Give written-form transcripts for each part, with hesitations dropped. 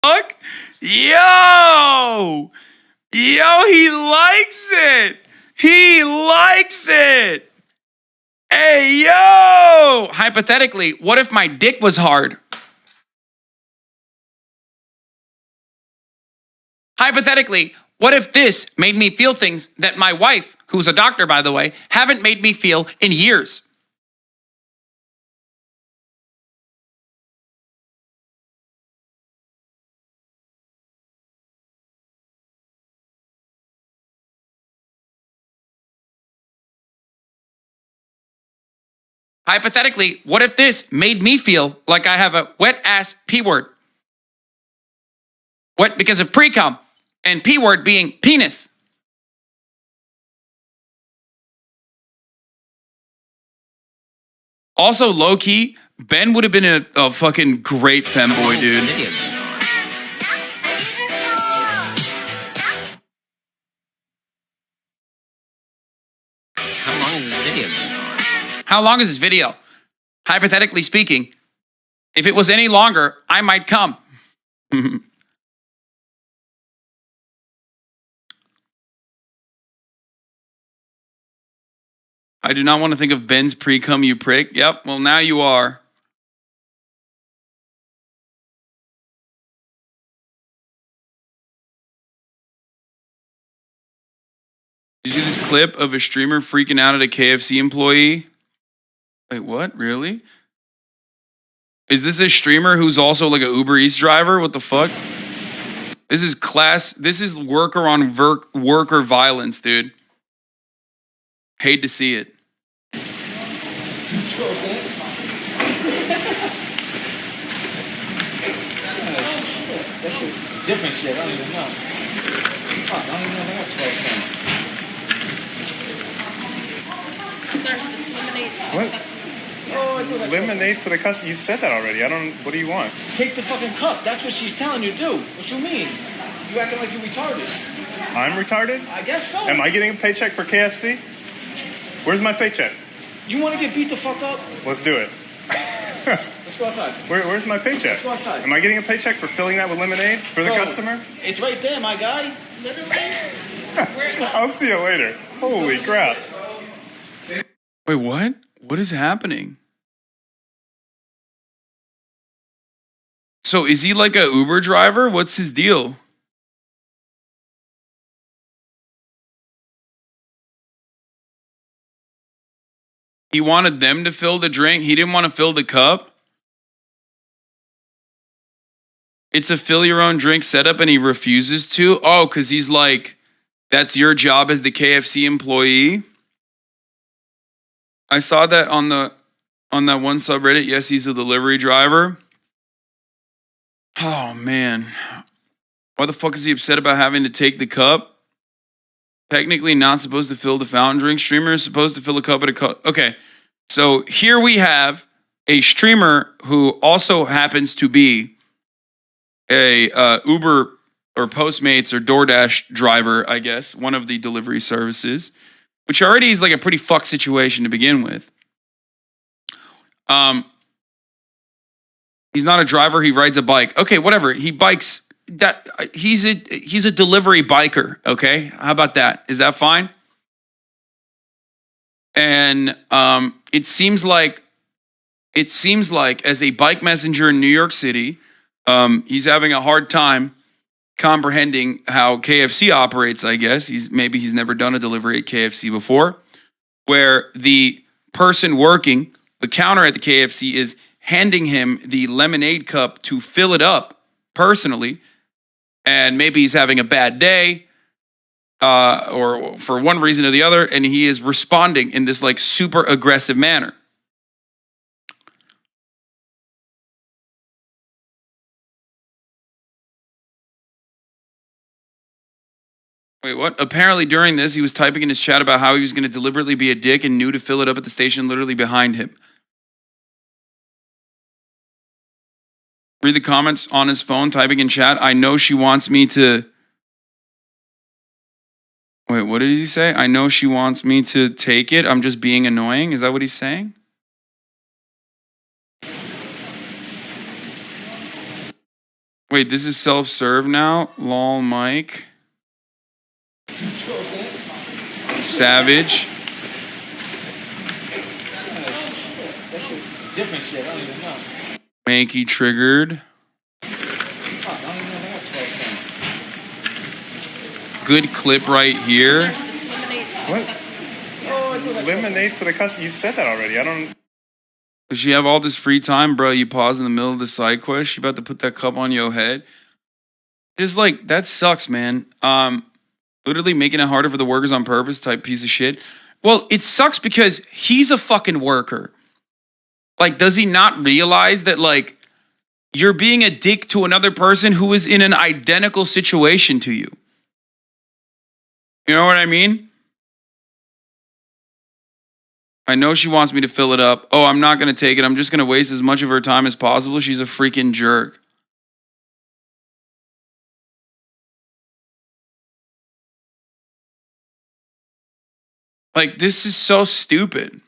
fuck? Yo! Yo, he likes it! He likes it! Hey, yo! Hypothetically, what if my dick was hard? Hypothetically, what if this made me feel things that my wife, who's a doctor, by the way, haven't made me feel in years? Hypothetically, what if this made me feel like I have a wet ass P word? Wet because of pre-cum, and P word being penis. Also, low key, Ben would have been a fucking great femboy, dude. How long is this video? How long is this video? Hypothetically speaking, if it was any longer, I might come. I do not want to think of Ben's pre-cum, you prick. Yep, well, now you are. Did you see this clip of a streamer freaking out at a KFC employee? Wait, what? Really? Is this a streamer who's also like an Uber Eats driver? What the fuck? This is worker on worker violence, dude. Hate to see it. Different shit, I don't even know. Fuck, I don't even know how much 12 cents. What? Lemonade for the customer? You said that already. I don't. What do you want? Take the fucking cup. That's what she's telling you to do. What you mean? You acting like you're retarded. I'm retarded? I guess so. Am I getting a paycheck for KFC? Where's my paycheck? You want to get beat the fuck up? Let's do it. Let's go outside. Where's my paycheck? Let's go outside. Am I getting a paycheck for filling that with lemonade for the Bro, customer? It's right there, my guy. Literally. I'll see you later. Holy crap. Wait, what? What is happening? So is he like a Uber driver? What's his deal? He wanted them to fill the drink. He didn't want to fill the cup. It's a fill your own drink setup and he refuses to. Oh, because he's like, that's your job as the KFC employee. I saw that on that one subreddit. Yes, he's a delivery driver. Oh man. Why the fuck is he upset about having to take the cup? Technically not supposed to fill the fountain drink. Streamer is supposed to fill a cup at a cup. Okay. So here we have a streamer who also happens to be a Uber or Postmates or DoorDash driver, I guess, one of the delivery services, which already is like a pretty fucked situation to begin with. He's not a driver, he rides a bike. Okay, whatever. He bikes. That he's a delivery biker, okay? How about that? Is that fine? And it seems like as a bike messenger in New York City, he's having a hard time comprehending how KFC operates, I guess. He's never done a delivery at KFC before, where the person working the counter at the KFC is handing him the lemonade cup to fill it up personally. And maybe he's having a bad day, or for one reason or the other, and he is responding in this like super aggressive manner. Wait, what? Apparently during this, he was typing in his chat about how he was going to deliberately be a dick and knew to fill it up at the station literally behind him. Read the comments on his phone, typing in chat. I know she wants me to... Wait, what did he say? I know she wants me to take it. I'm just being annoying. Is that what he's saying? Wait, this is self-serve now? Lol, Mike. Savage. Different shit. I don't even know. Makey triggered. Fuck, I don't even know what's right now. Good clip right here. What? Lemonade for the customer. You said that already. I don't. Does she have all this free time, bro? You pause in the middle of the side quest. She about to put that cup on your head. Just like, that sucks, man. Literally making it harder for the workers on purpose type piece of shit. Well, it sucks because he's a fucking worker. Like, does he not realize that, like, you're being a dick to another person who is in an identical situation to you? You know what I mean? I know she wants me to fill it up. Oh, I'm not going to take it. I'm just going to waste as much of her time as possible. She's a freaking jerk. Like, this is so stupid.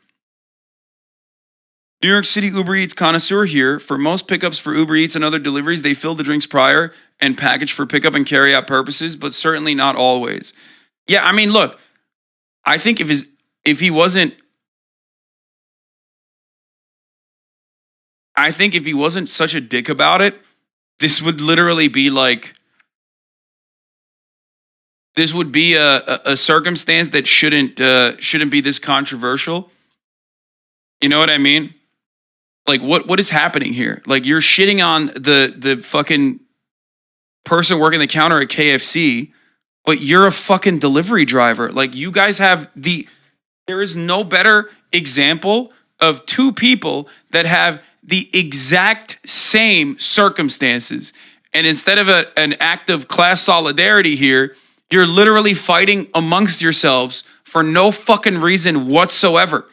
New York City Uber Eats connoisseur here. For most pickups for Uber Eats and other deliveries, they fill the drinks prior and package for pickup and carry out purposes, but certainly not always. Yeah, I mean, look, I think if he wasn't such a dick about it, this would literally be like, this would be a circumstance that shouldn't be this controversial. You know what I mean? Like, what is happening here? Like, you're shitting on the fucking person working the counter at KFC, but you're a fucking delivery driver. Like, you guys have there is no better example of two people that have the exact same circumstances. And instead of an act of class solidarity here, you're literally fighting amongst yourselves for no fucking reason whatsoever.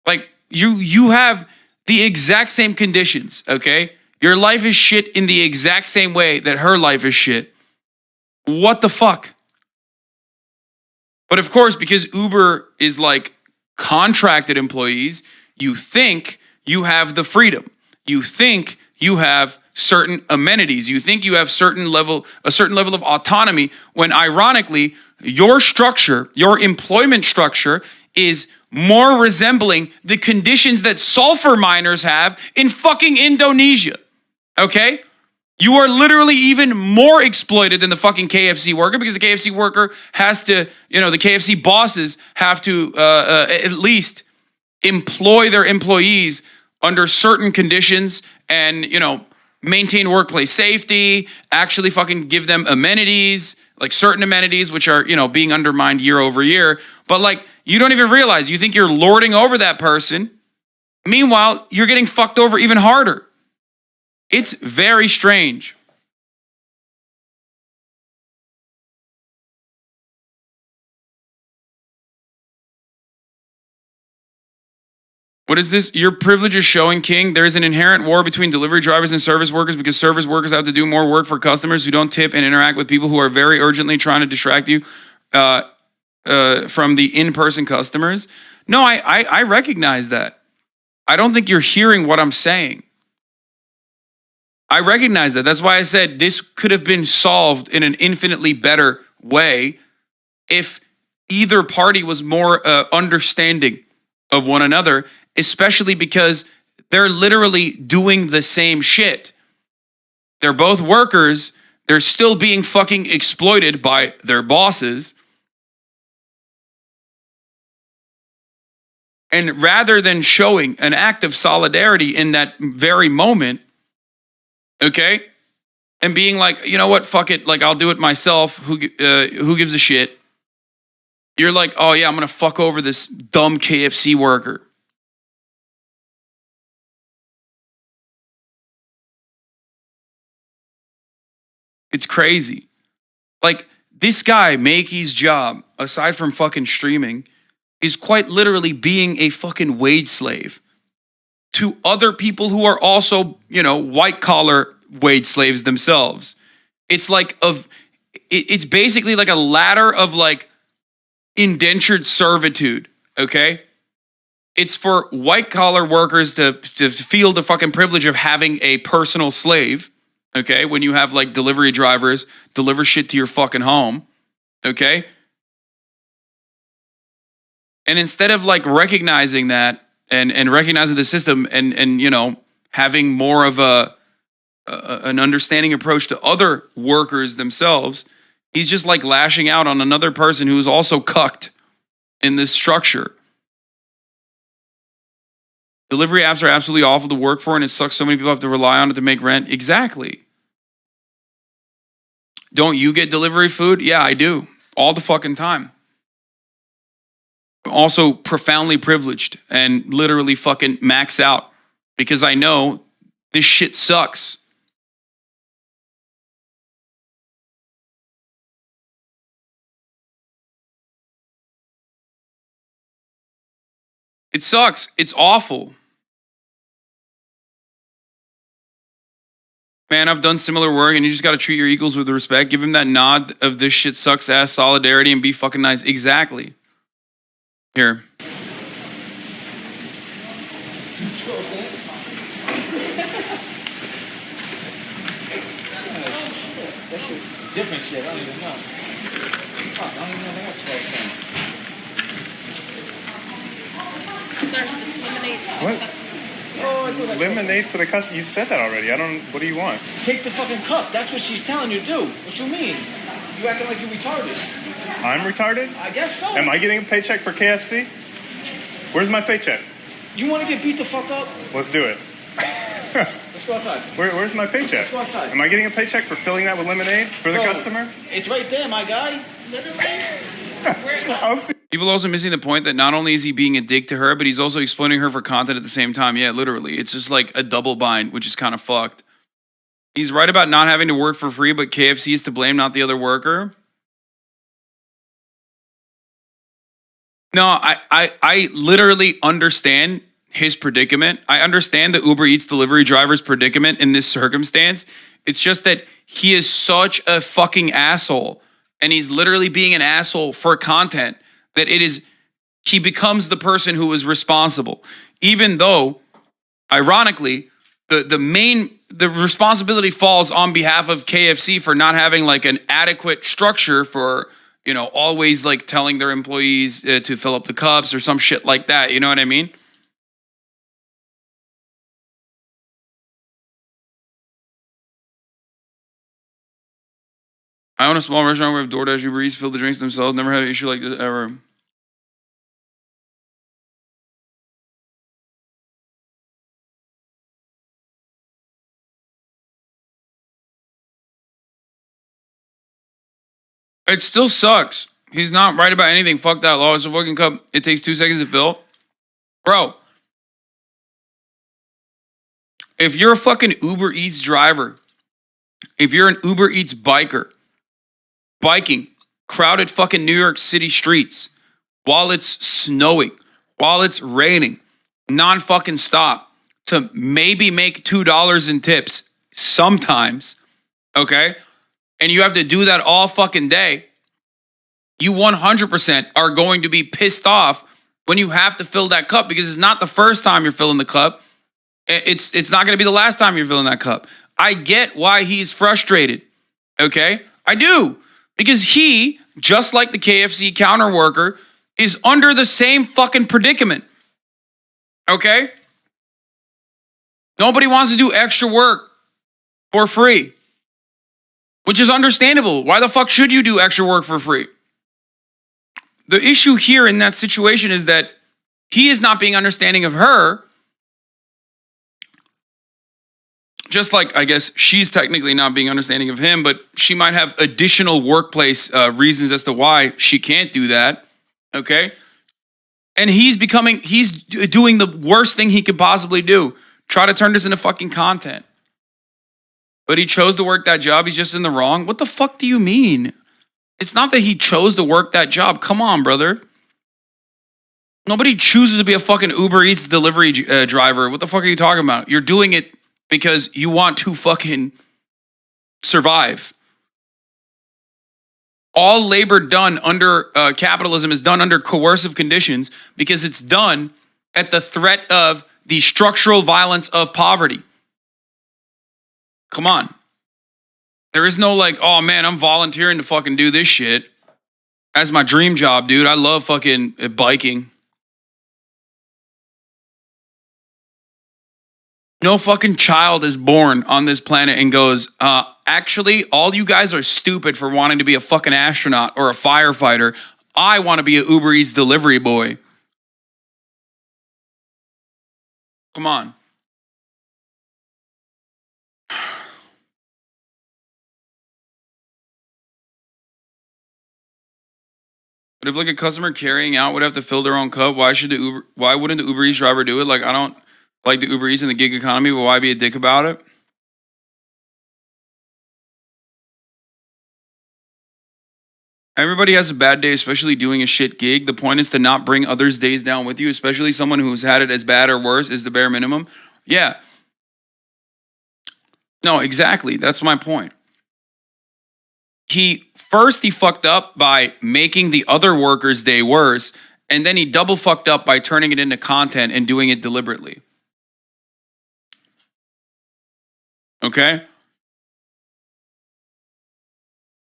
Like, you have the exact same conditions, okay? Your life is shit in the exact same way that her life is shit. What the fuck? But of course, because Uber is like contracted employees, you think you have the freedom. You think you have certain amenities. You think you have a certain level of autonomy, when ironically, your structure, your employment structure, is more resembling the conditions that sulfur miners have in fucking Indonesia. Okay? You are literally even more exploited than the fucking KFC worker, because the KFC worker has to, the KFC bosses have to at least employ their employees under certain conditions and, maintain workplace safety, actually fucking give them amenities, like certain amenities, which are, being undermined year over year. But like, you don't even realize, you think you're lording over that person. Meanwhile, you're getting fucked over even harder. It's very strange. What is this? Your privilege is showing, King. There is an inherent war between delivery drivers and service workers, because service workers have to do more work for customers who don't tip and interact with people who are very urgently trying to distract you from the in-person customers. No, I recognize that. I don't think you're hearing what I'm saying. I recognize that. That's why I said this could have been solved in an infinitely better way if either party was more understanding of one another, especially because they're literally doing the same shit. They're both workers. They're still being fucking exploited by their bosses. And rather than showing an act of solidarity in that very moment, okay, and being like, you know what, fuck it, like, I'll do it myself, who gives a shit? You're like, oh yeah, I'm gonna fuck over this dumb KFC worker. It's crazy. Like, this guy, Makey's job, aside from fucking streaming, is quite literally being a fucking wage slave to other people who are also, white collar wage slaves themselves. It's like it's basically like a ladder of like indentured servitude, okay? It's for white collar workers to feel the fucking privilege of having a personal slave, Okay, when you have like delivery drivers deliver shit to your fucking home. Okay, and instead of like recognizing that and recognizing the system and you know having more of an understanding approach to other workers themselves, he's just like lashing out on another person who is also cucked in this structure. Delivery apps are absolutely awful to work for, and it sucks so many people have to rely on it to make rent. Exactly. Don't you get delivery food? Yeah, I do. All the fucking time. I'm also profoundly privileged and literally fucking max out because I know this shit sucks. It sucks. It's awful. Man, I've done similar work and you just got to treat your equals with respect. Give him that nod of this shit sucks ass solidarity and be fucking nice. Exactly. Here. Different shit. I don't even know. Fuck, I don't even know how much that thing. What? Oh, I do that. Lemonade for the customer. You said that already. I don't. What do you want? Take the fucking cup. That's what she's telling you to do. What you mean? You acting like you're retarded. I'm retarded? I guess so. Am I getting a paycheck for KFC? Where's my paycheck? You want to get beat the fuck up? Let's do it. Let's go outside. Where's my paycheck? Let's go outside. Am I getting a paycheck for filling that with lemonade for the Bro, customer? It's right there, my guy. I'll see. People also missing the point that not only is he being a dick to her, but he's also exploiting her for content at the same time. Yeah, literally. It's just like a double bind, which is kind of fucked. He's right about not having to work for free, but KFC is to blame, not the other worker. No, I literally understand his predicament. I understand the Uber Eats delivery driver's predicament in this circumstance. It's just that he is such a fucking asshole. And he's literally being an asshole for content that he becomes the person who is responsible. Even though, ironically, the responsibility falls on behalf of KFC for not having like an adequate structure for, you know, always like telling their employees to fill up the cups or some shit like that. You know what I mean? I own a small restaurant where DoorDash, Uber Eats fill the drinks themselves. Never had an issue like this ever. It still sucks. He's not right about anything. Fuck that law. It's a fucking cup. It takes 2 seconds to fill. Bro, if you're a fucking Uber Eats driver, if you're an Uber Eats biker, biking crowded fucking New York City streets while it's snowing, while it's raining, non-fucking stop to maybe make $2 in tips sometimes, okay? And you have to do that all fucking day. You 100% are going to be pissed off when you have to fill that cup because it's not the first time you're filling the cup. It's not going to be the last time you're filling that cup. I get why he's frustrated, okay? I do. Because he, just like the KFC counter worker, is under the same fucking predicament, okay? Nobody wants to do extra work for free, which is understandable. Why the fuck should you do extra work for free? The issue here in that situation is that he is not being understanding of her. Just like, I guess, she's technically not being understanding of him, but she might have additional workplace reasons as to why she can't do that, okay? And he's doing the worst thing he could possibly do. Try to turn this into fucking content. But he chose to work that job. He's just in the wrong. What the fuck do you mean? It's not that he chose to work that job. Come on, brother. Nobody chooses to be a fucking Uber Eats delivery driver. What the fuck are you talking about? You're doing it because you want to fucking survive. All labor done under capitalism is done under coercive conditions because it's done at the threat of the structural violence of poverty. Come on. There is no like, oh man, I'm volunteering to fucking do this shit. That's my dream job, dude. I love fucking biking. No fucking child is born on this planet and goes, actually, all you guys are stupid for wanting to be a fucking astronaut or a firefighter. I want to be an Uber Eats delivery boy. Come on. But if like a customer carrying out would have to fill their own cup, why wouldn't the Uber Eats driver do it? Like, I don't like the Uber Eats in the gig economy, but why be a dick about it? Everybody has a bad day, especially doing a shit gig. The point is to not bring others' days down with you, especially someone who's had it as bad or worse is the bare minimum. Yeah. No, exactly. That's my point. He fucked up by making the other workers' day worse, and then he double fucked up by turning it into content and doing it deliberately. Okay?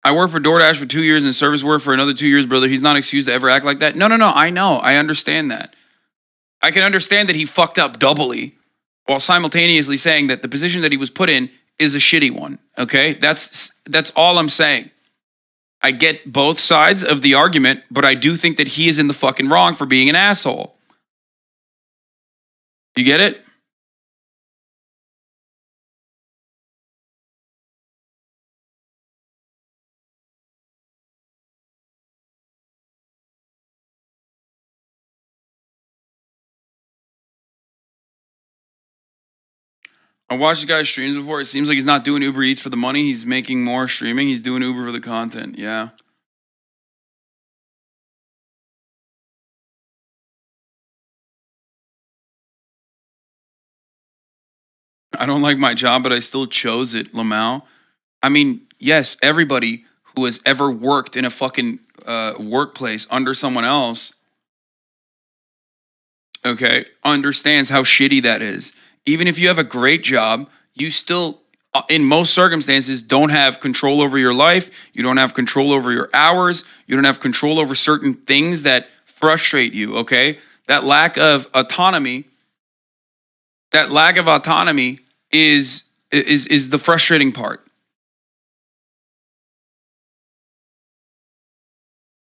I worked for DoorDash for 2 years and service work for another 2 years, brother. He's not excused to ever act like that. No. I know. I understand that. I can understand that he fucked up doubly while simultaneously saying that the position that he was put in is a shitty one. Okay? That's all I'm saying. I get both sides of the argument, but I do think that he is in the fucking wrong for being an asshole. You get it? I watched the guy's streams before. It seems like he's not doing Uber Eats for the money. He's making more streaming. He's doing Uber for the content. Yeah. I don't like my job, but I still chose it, Lamau. I mean, yes, everybody who has ever worked in a fucking workplace under someone else, okay, understands how shitty that is. Even if you have a great job, you still, in most circumstances, don't have control over your life. You don't have control over your hours. You don't have control over certain things that frustrate you, okay? That lack of autonomy is the frustrating part.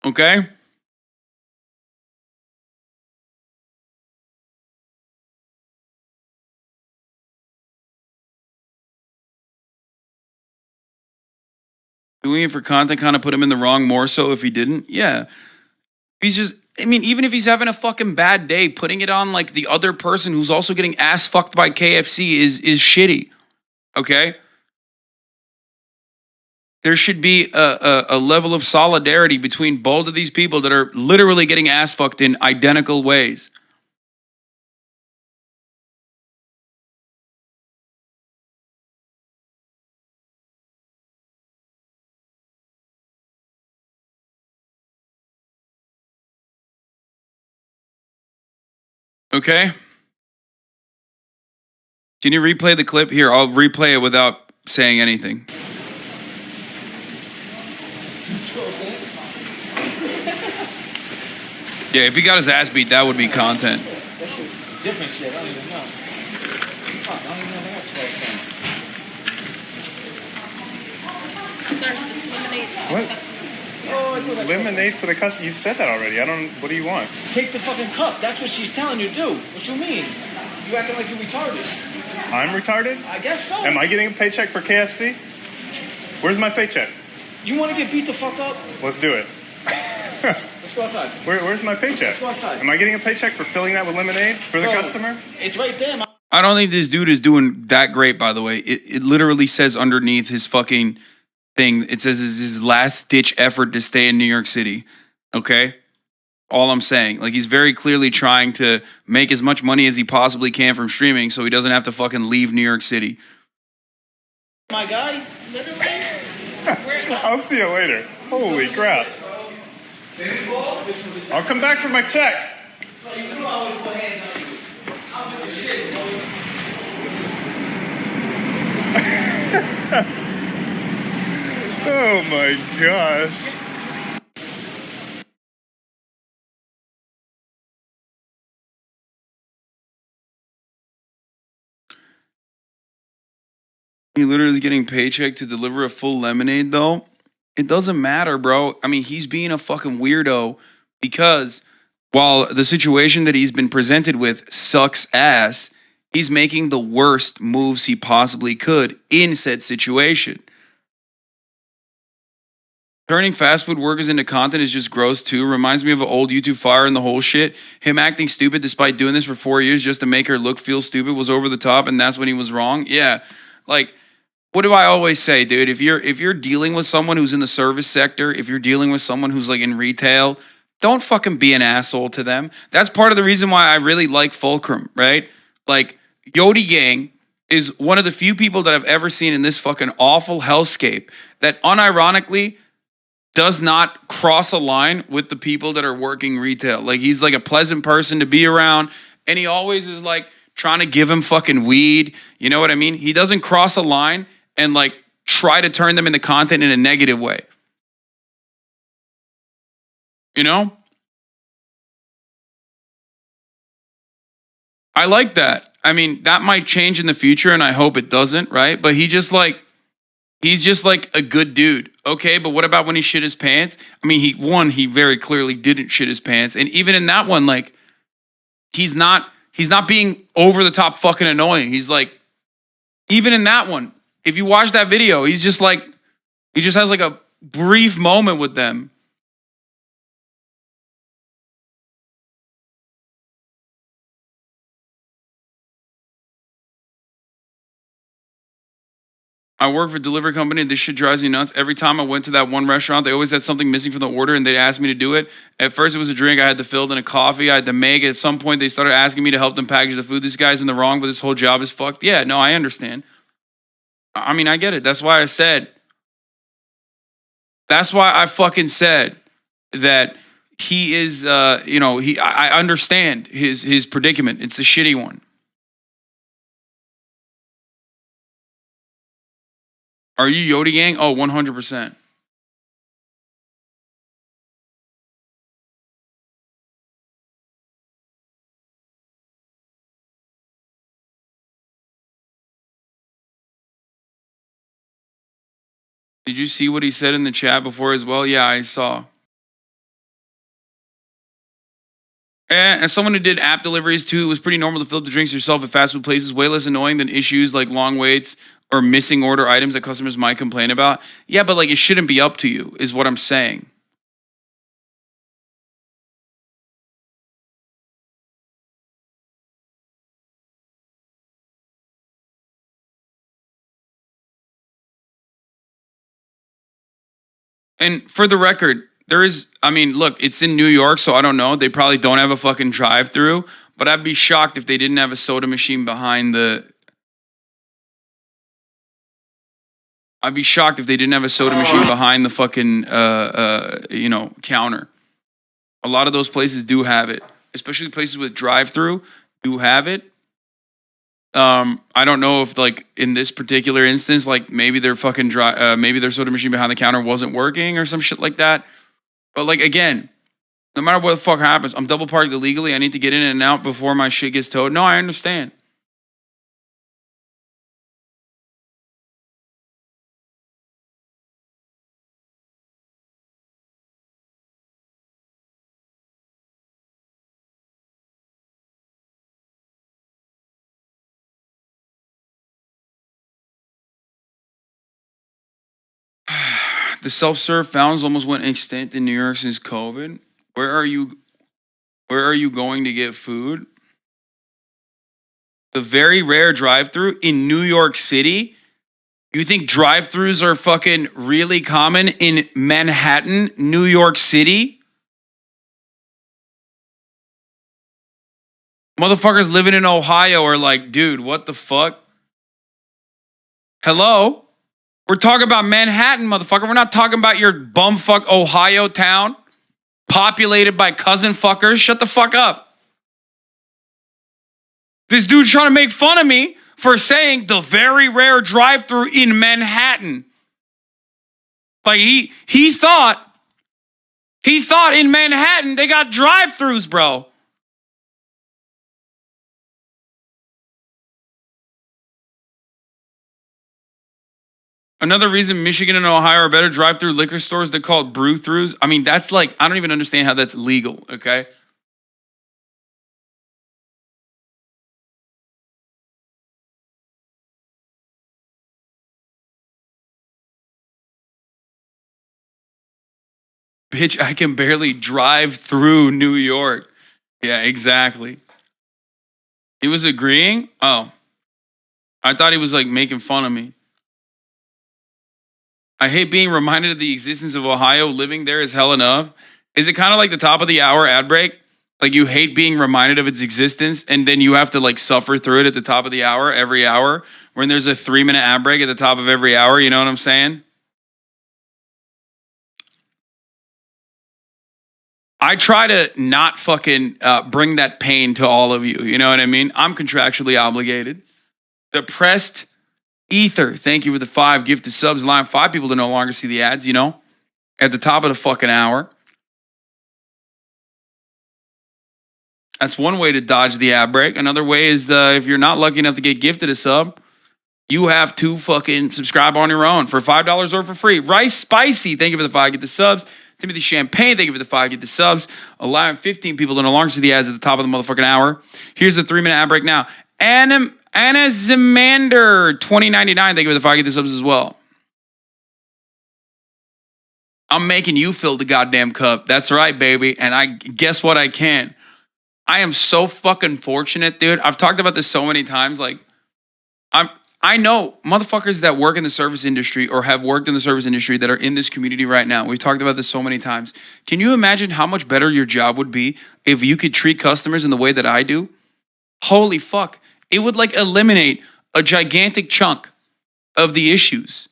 Okay? Doing it for content kind of put him in the wrong more so if he didn't. Yeah. He's just, I mean, even if he's having a fucking bad day, putting it on like the other person who's also getting ass fucked by KFC is shitty. Okay? There should be a level of solidarity between both of these people that are literally getting ass fucked in identical ways. Okay? Can you replay the clip? Here, I'll replay it without saying anything. Yeah, if he got his ass beat, that would be content. That shit, different shit. I don't even know. Fuck, I don't even know how much that What? Oh, I thought that Lemonade for the customer. You said that already. I don't. What do you want? Take the fucking cup. That's what she's telling you to do. What you mean? You acting like you're retarded. I'm retarded? I guess so. Am I getting a paycheck for KFC? Where's my paycheck? You want to get beat the fuck up? Let's do it. Let's go outside. Where's my paycheck? Let's go outside. Am I getting a paycheck for filling that with lemonade for the Bro, customer? It's right there, man. I don't think this dude is doing that great, by the way. It literally says underneath his fucking thing, it says it's his last ditch effort to stay in New York City. Okay? All I'm saying. Like, he's very clearly trying to make as much money as he possibly can from streaming so he doesn't have to fucking leave New York City. My guy? Literally? I'll see you later. Holy crap. I'll come back for my check. Oh my gosh. He literally is getting paycheck to deliver a full lemonade, though. It doesn't matter, bro. I mean, he's being a fucking weirdo because while the situation that he's been presented with sucks ass, he's making the worst moves he possibly could in said situation. Turning fast food workers into content is just gross too. Reminds me of an old YouTube fire and the whole shit. Him acting stupid despite doing this for 4 years just to make her look feel stupid was over the top, and that's when he was wrong. Yeah, like what do I always say, dude? If you're dealing with someone who's in the service sector, if you're dealing with someone who's like in retail, don't fucking be an asshole to them. That's part of the reason why I really like Fulcrum, right? Like Yodi Gang is one of the few people that I've ever seen in this fucking awful hellscape that unironically does not cross a line with the people that are working retail. Like he's like a pleasant person to be around, and he always is like trying to give him fucking weed. You know what I mean? He doesn't cross a line and like try to turn them into content in a negative way. You know? I like that. I mean, that might change in the future, and I hope it doesn't, right? But he's just like a good dude. Okay, but what about when he shit his pants? I mean, he very clearly didn't shit his pants. And even in that one, like, he's not being over the top fucking annoying. He's like, even in that one, if you watch that video, he's just like, he just has like a brief moment with them. I work for a delivery company, and this shit drives me nuts. Every time I went to that one restaurant, they always had something missing from the order, and they'd ask me to do it. At first, it was a drink I had to fill, then a coffee I had to make. At some point, they started asking me to help them package the food. This guy's in the wrong, but this whole job is fucked. Yeah, no, I understand. I mean, I get it. That's why I said. That's why I fucking said that he is. I understand his predicament. It's a shitty one. Are you Yodi Gang? Oh, 100%. Did you see what he said in the chat before as well? Yeah, I saw. And as someone who did app deliveries too, it was pretty normal to fill up the drinks yourself at fast food places. Way less annoying than issues like long waits or missing order items that customers might complain about. Yeah, but like it shouldn't be up to you, is what I'm saying. And for the record, there is, I mean, look, it's in New York, so I don't know. They probably don't have a fucking drive through, but I'd be shocked if they didn't have a soda machine behind the. I'd be shocked if they didn't have a soda machine behind the fucking, counter. A lot of those places do have it, especially places with drive through do have it. I don't know if like in this particular instance, like maybe their fucking maybe their soda machine behind the counter wasn't working or some shit like that. But like again, no matter what the fuck happens, I'm double parked illegally. I need to get in and out before my shit gets towed. No, I understand. The self-serve fountains almost went extinct in New York since COVID. Where are you? Where are you going to get food? The very rare drive-through in New York City. You think drive-throughs are fucking really common in Manhattan, New York City? Motherfuckers living in Ohio are like, dude, what the fuck? Hello? We're talking about Manhattan, motherfucker. We're not talking about your bumfuck Ohio town populated by cousin fuckers. Shut the fuck up. This dude's trying to make fun of me for saying the very rare drive-through in Manhattan. Like he thought in Manhattan they got drive-throughs, bro. Another reason Michigan and Ohio are better drive-through liquor stores, they're called brew-throughs. I mean, that's like, I don't even understand how that's legal, okay? Bitch, I can barely drive through New York. Yeah, exactly. He was agreeing? Oh, I thought he was like making fun of me. I hate being reminded of the existence of Ohio. Living there is hell enough. Is it kind of like the top of the hour ad break? Like you hate being reminded of its existence and then you have to like suffer through it at the top of the hour every hour when there's a 3-minute ad break at the top of every hour. You know what I'm saying? I try to not fucking bring that pain to all of you. You know what I mean? I'm contractually obligated. Depressed Ether, thank you for the 5 gifted subs. Line 5 people to no longer see the ads, you know, at the top of the fucking hour. That's one way to dodge the ad break. Another way is if you're not lucky enough to get gifted a sub, you have to fucking subscribe on your own for $5 or for free. Rice Spicy, thank you for the 5 get the subs. Timothy Champagne, thank you for the 5 get the subs. Allowing 15 people to no longer see the ads at the top of the motherfucking hour. Here's the 3-minute ad break now. Anna Zimander, 2099, thank you for the 5 get the subs as well. I'm making you fill the goddamn cup. That's right, baby. And I guess what I can. I am so fucking fortunate, dude. I've talked about this so many times. Like, I know motherfuckers that work in the service industry or have worked in the service industry that are in this community right now. We've talked about this so many times. Can you imagine how much better your job would be if you could treat customers in the way that I do? Holy fuck. It would like eliminate a gigantic chunk of the issues.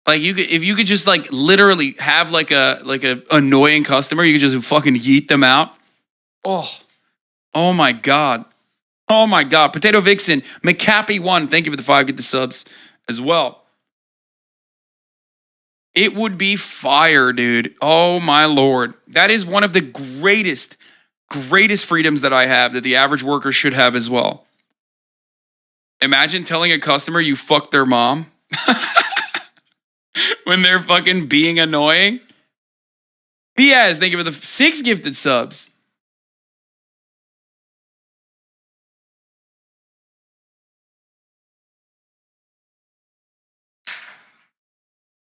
Like you could, if you could just like literally have like a annoying customer, you could just fucking yeet them out. Oh my god. Oh my god. Potato Vixen, McCappy1, thank you for the 5 get the subs as well. It would be fire, dude. Oh my lord. That is one of the greatest freedoms that I have that the average worker should have as well. Imagine telling a customer you fucked their mom. When they're fucking being annoying. Diaz, thank you for the 6 gifted subs.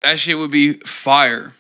That shit would be fire.